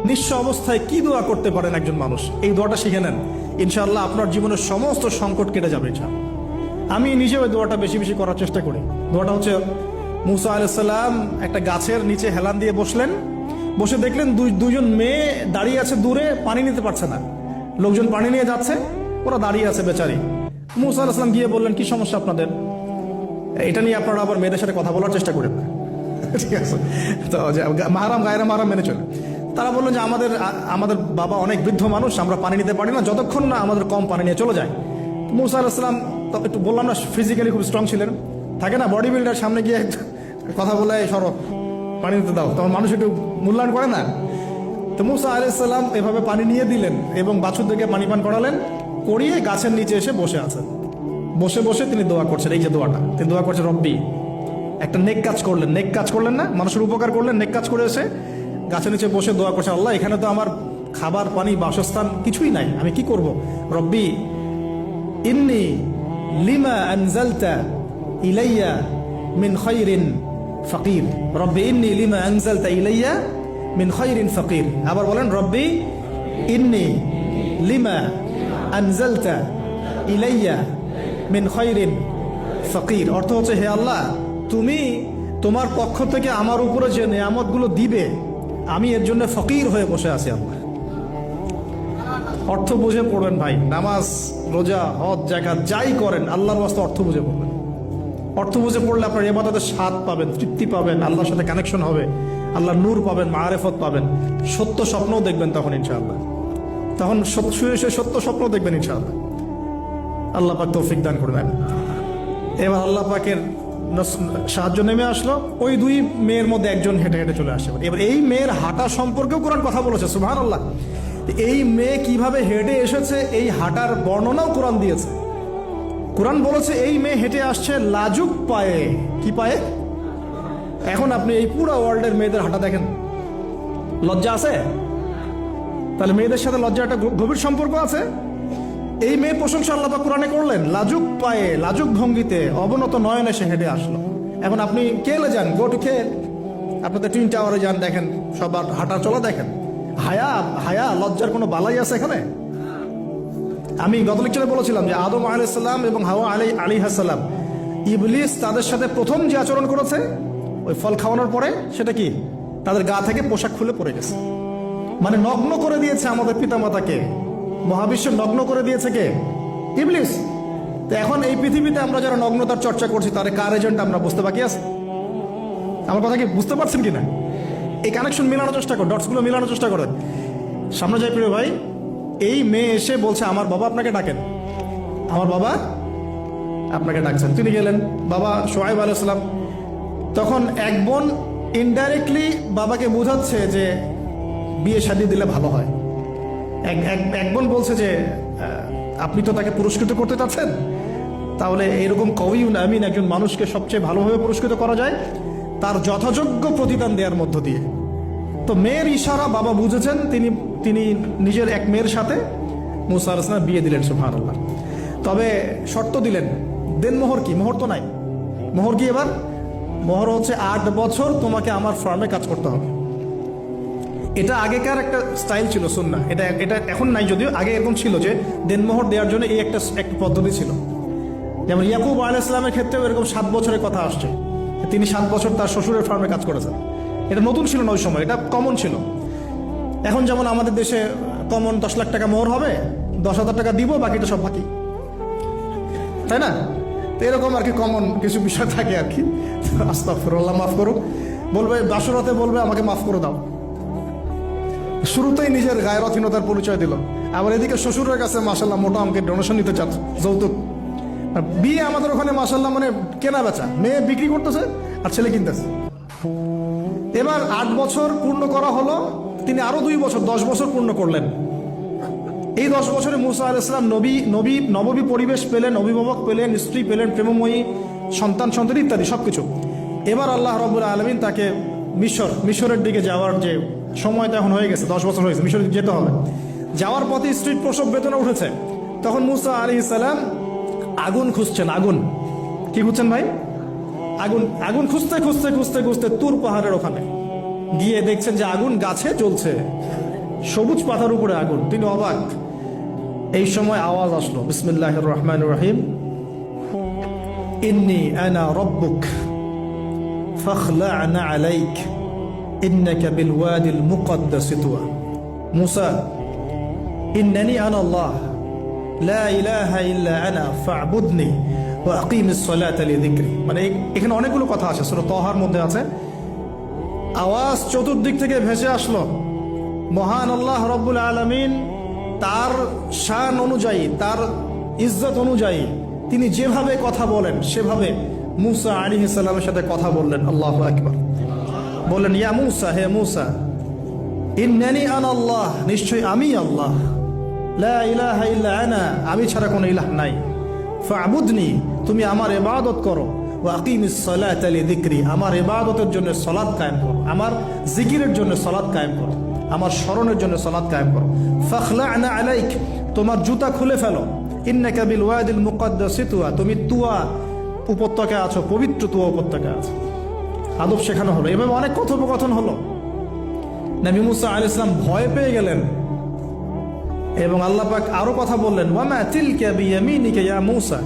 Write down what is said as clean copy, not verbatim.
নিঃস্ব অবস্থায় কি দোয়া করতে পারেন একজন মানুষ, এই দোয়াটা শিখে নেন, ইনশাআল্লাহ আপনার জীবনের সমস্ত সংকট কেটে যাবে ইনশাআল্লাহ। আমি নিজেও এই দোয়াটা বেশি বেশি করার চেষ্টা করি। দোয়াটা হচ্ছে, মুসা আলাইহিস সালাম একটা গাছের নিচে হেলান দিয়ে বসলেন, বসে দেখলেন দুইজন মেয়ে দাঁড়িয়ে আছে দূরে, পানি নিতে পারছে না, লোকজন পানি নিয়ে যাচ্ছে, ওরা দাঁড়িয়ে আছে বেচারি। মুসা আলাইহিস সালাম গিয়ে বললেন, কি সমস্যা আপনাদের? এটা নিয়ে আপনারা আবার মেয়েদের সাথে কথা বলার চেষ্টা করেন না, ঠিক আছে? তো মাহারাম গায়রা মাহারাম মেনে চলে। তারা বললেন যে আমাদের বাবা অনেক বৃদ্ধ মানুষ, আমরা পানি নিতে পারি না যতক্ষণ না আমাদের কম পানি নিয়ে চলে যায়। মুসা আলাইহিস সালাম একটু বললাম না, ফিজিক্যালি খুব স্ট্রং ছিলেন, থাকে না বডি বিল্ডার, সামনে গিয়ে কথা বলে সরব পানি নিতে দাও, তখন মানুষ একটু মূল্যায়ন করে না। তো মুসা আলাইহিস সালাম এভাবে পানি নিয়ে দিলেন এবং বাছুরদেরকে পানি পান করালেন, করিয়ে গাছের নিচে এসে বসে আছেন। বসে বসে তিনি দোয়া করছেন, এই যে দোয়াটা তিনি দোয়া করছেন, রব্বি, একটা নেক কাজ করলেন, নেক কাজ করলেন না, মানুষের উপকার করলেন, নেক কাজ করে এসে গাছের নিচে বসে দোয়া করছে, আল্লাহ এখানে তো আমার খাবার পানি বাসস্থান কিছুই নাই, আমি কি করব? রব্বি ইন্নী লিমা আনজালতা ইলাইয়া মিন খায়রিন ফাকির, রব্বি ইন্নী লিমা আনজালতা ইলাইয়া মিন খায়রিন ফাকির। আবার বলেন, রব্বি ইন্নী লিমা আনজালতা ইলাইয়া মিন খায়রিন ফাকির। অর্থ হচ্ছে, হে আল্লাহ, তুমি তোমার পক্ষ থেকে আমার উপরে যে নিয়ামতগুলো দিবে, আমি এর জন্য ফকির হয়ে বসে আছি আল্লাহ। অর্থ বুঝে পড়বেন ভাই, নামাজ রোজা হজ জাকাত যাই করেন আল্লাহর ওয়াস্তে অর্থ বুঝে পড়বেন। অর্থ বুঝে পড়লে আপনার ইবাদতের স্বাদ পাবেন, তৃপ্তি পাবেন, আল্লাহর সাথে কানেকশন হবে, আল্লাহর নূর পাবেন, মাআরিফত পাবেন, সত্য স্বপ্নও দেখবেন তখন ইনশাআল্লাহ। তখন শুয়ে শুয়ে সত্য স্বপ্ন দেখবেন ইনশাআল্লাহ। আল্লাহ পাক তৌফিক দান করবেন। এবার আল্লাহ পাকের সাহায্য নেমে আসলো, ওই দুই মেয়ের মধ্যে একজন হেঁটে হেঁটে চলে আসে। এবার এই মেয়ের হাঁটা সম্পর্কেও কোরআন কথা বলেছে, সুবহানাল্লাহ। এই মেয়ে কিভাবে হেঁটে এসেছে এই হাঁটার বর্ণনাও কোরআন দিয়েছে। কোরআন বলেছে এই মেয়ে হেঁটে আসছে লাজুক পায়ে। কি পায়ে? এখন আপনি এই পুরো ওয়ার্ল্ডের মেয়েদের হাঁটা দেখেন, লজ্জা আছে? তাহলে মেয়েদের সাথে লজ্জা একটা গভীর সম্পর্ক আছে। এই মেয়ে প্রশংসা আল্লাহ পাক কোরআনে করলেন, লাজুক পায়ে লাজুক ভঙ্গিতে অবনত নয়নে সে হেঁটে আসলো। এখন আপনি কেলে যান, গো টু খেল, আপনাদের টুইন টাওয়ারে যান, দেখেন সবার হাঁটা চলা দেখেন। হায়া লজ্জার কোনো বালাই আছে এখানে? আমি গত লেকচারে বলেছিলাম যে আদম আলাইহিস সালাম এবং হাওয়া আলাইহিস সালাম, ইবলিস তাদের সাথে প্রথম যে আচরণ করেছে ওই ফল খাওয়ানোর পরে, সেটা কি? তাদের গা থেকে পোশাক খুলে পড়ে গেছে, মানে নগ্ন করে দিয়েছে আমাদের পিতামাতাকে। মহাবিশ্ব নগ্ন করে দিয়েছে কে? ইবলিস। তো এখন এই পৃথিবীতে আমরা যারা নগ্নতার চর্চা করছি, তার কার এজেন্ট আমরা বুঝতে বাকি আছে? আমার কথা কি বুঝতে পারছেন কিনা? এই কানেকশন মেলানোর চেষ্টা করেন, ডটসগুলো মেলানোর চেষ্টা করেন। সামনে যাই প্রিয় ভাই, এই মেয়ে এসে বলছে, আমার বাবা আপনাকে ডাকেন, আমার বাবা আপনাকে ডাকছেন। তিনি গেলেন, বাবা শুআয়ব আলাইহিস সালাম। তখন এক বোন ইনডাইরেক্টলি বাবাকে বোঝাচ্ছে যে বিয়ে শাদী দিলে ভালো হয়। এক বোন বলছে যে আপনি তো তাকে পুরস্কৃত করতে চাচ্ছেন, তাহলে এরকম কওয়িউন আমিন একজন মানুষকে সবচেয়ে ভালোভাবে পুরস্কৃত করা যায় তার যথাযোগ্য প্রতিদান দেওয়ার মধ্য দিয়ে। তো মেয়ের ইশারা বাবা বুঝেছেন, তিনি নিজের এক মেয়ের সাথে মুসা আলাইহিস সালাম বিয়ে দিলেন, সুবহানাল্লাহ। তবে শর্ত দিলেন, দেন মোহর কি? মোহর তো নাই। মোহর কি এবার? মোহর হচ্ছে 8 বছর তোমাকে আমার ফার্মে কাজ করতে হবে। এটা আগেকার একটা স্টাইল ছিল, সুন্নাহ। এটা এখন নাই, যদিও আগে এরকম ছিল যে দেনমোহর দেওয়ার জন্য এই একটা পদ্ধতি ছিল। যেমন ইয়াকুব আলাইহিস সালামের ক্ষেত্রেও এরকম 7 বছরের কথা আসছে, তিনি 7 বছর তার শ্বশুরের ফার্মে কাজ করেছেন। এটা নতুন ছিল না ওই সময়, এটা কমন ছিল। এখন যেমন আমাদের দেশে কমন 10 লাখ টাকা মোহর হবে, 10,000 টাকা দিব, বাকিটা সব বাকি, তাই না? তো এরকম আর কি কমন কিছু বিষয় থাকে আর কি। আস্তাগফিরুল্লাহ, মাফ করুক। বলবে বাসরাতে, বলবে আমাকে মাফ করে দাও। শুরুতেই নিজের গায়রথহীনতার পরিচয় দিল। আবার এদিকে শ্বশুরের কাছে মাশাল্লাহ মোটা অঙ্কের ডোনেশন নিতে চাচ্ছে, যৌতুক। বিয়ে আমাদের ওখানে মাশাল্লাহ মানে কেনা বেচা, মেয়ে বিক্রি করতেছে আর ছেলে কিনতেছে। এবার 8 বছর পূর্ণ করা হলো, তিনি আরো 2 বছর 10 বছর পূর্ণ করলেন। এই 10 বছরে মুসা আলাইহিস সালাম নববী পরিবেশ পেলেন, অভিভাবক পেলেন, স্ত্রী পেলেন, প্রেমময়ী সন্তান ইত্যাদি সবকিছু। এবার আল্লাহ রাব্বুল আলামিন তাকে মিশরের দিকে যাওয়ার যে সময় তো এখন হয়ে গেছে, 10 বছর হয়েছে, মিশরে যেতে হবে। যাওয়ার পথে স্ত্রীর প্রসব বেদনা উঠেছে। তখন মুসা আলাইহিস সালাম আগুন খুঁজছেন। আগুন কি খুঁজছেন ভাই? আগুন খুঁজতে তুর পাহাড়ের ওখানে গিয়ে দেখছেন যে আগুন গাছে জ্বলছে। সবুজ পাতার উপরে আগুন, তিনি অবাক। এই সময় আওয়াজ আসলো, বিসমিল্লাহির রহমানির রহিম, ইন্নী আনা রব্বুক ফাখলা'না আলাইক ইন্নাকা বিল ওয়াদিল মুকদ্দাসি তুয়া। মূসা, ইন্নানি আনা আল্লাহ লা ইলাহা ইল্লা আনা ফা'বুদনি ওয়া আকিমিস সালাতা লিযিকরি। মানে এখানে অনেকগুলো কথা আছে, সূরা তাহার মধ্যে আছে। আওয়াজ চতুর্দিক থেকে ভেসে আসলো। মহান আল্লাহ রব্বুল আলামিন তার শান অনুযায়ী, তার ইজ্জত অনুযায়ী তিনি যেভাবে কথা বলেন সেভাবে মূসা আলাইহিস সালামের সাথে কথা বললেন। আল্লাহু আকবার। বললেন, ইয়া মূসা, হে মূসা, ইন্নানি আনা আল্লাহ, নিশ্চয়ই আমি আল্লাহ, লা ইলাহা ইল্লা আনা, আমি ছাড়া কোনো ইলাহ নাই, ফা'বুদনি, তুমি আমার ইবাদত করো, ওয়া আকিমিস সালাতা লিযিকরি, আমার ইবাদতের জন্য সালাত কায়েম করো, আমার জিকিরের জন্য সালাত কায়েম করো, আমার স্মরণের জন্য সালাত কায়েম করো। ফাখলা'না আলাইক, তোমার জুতা খুলে ফেলো, ইন্নাকা বিল ওয়াদিল মুকদ্দাসি তুয়া, তুমি তুয়া উপত্যকায় আছো, পবিত্র তুয়া উপত্যকায় আছো। আদব শেখানো হলো, এভাবে অনেক কথোপকথন হলো। নবী মুসা আলাইহিস সালাম ভয় পেয়ে গেলেন এবং আল্লাহ পাক আরো কথা বললেন, ওয়া মা তিলকা বিয়ামিনিকা ইয়া মূসা।